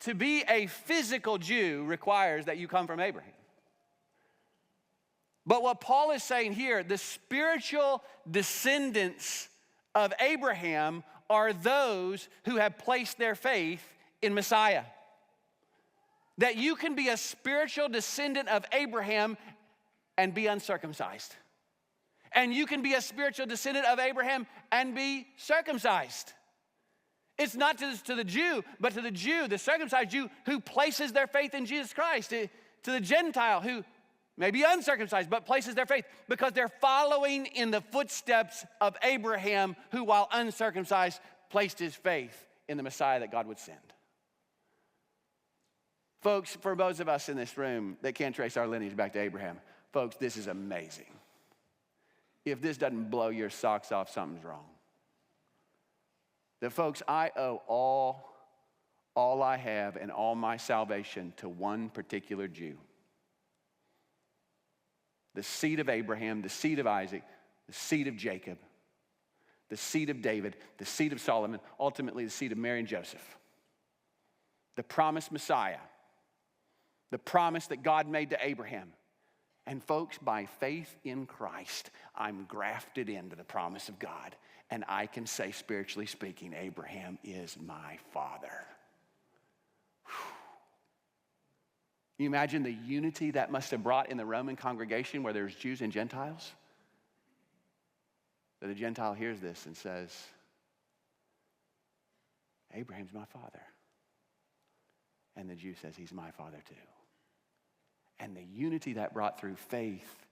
to be a physical Jew requires that you come from Abraham. But what Paul is saying here, the spiritual descendants of Abraham are those who have placed their faith in Messiah. That you can be a spiritual descendant of Abraham and be uncircumcised. And you can be a spiritual descendant of Abraham and be circumcised. It's not to the Jew, but to the Jew, the circumcised Jew who places their faith in Jesus Christ. To the Gentile who may be uncircumcised, but places their faith because they're following in the footsteps of Abraham, who while uncircumcised placed his faith in the Messiah that God would send. Folks, for those of us in this room that can't trace our lineage back to Abraham, folks, this is amazing. If this doesn't blow your socks off, something's wrong. That, folks, I owe all I have and all my salvation to one particular Jew. The seed of Abraham, the seed of Isaac, the seed of Jacob, the seed of David, the seed of Solomon, ultimately the seed of Mary and Joseph. The promised Messiah, the promise that God made to Abraham. And folks, by faith in Christ, I'm grafted into the promise of God. And I can say, spiritually speaking, Abraham is my father. Can you imagine the unity that must have brought in the Roman congregation where there's Jews and Gentiles? That a Gentile hears this and says, Abraham's my father. And the Jew says, he's my father too. And the unity that brought through faith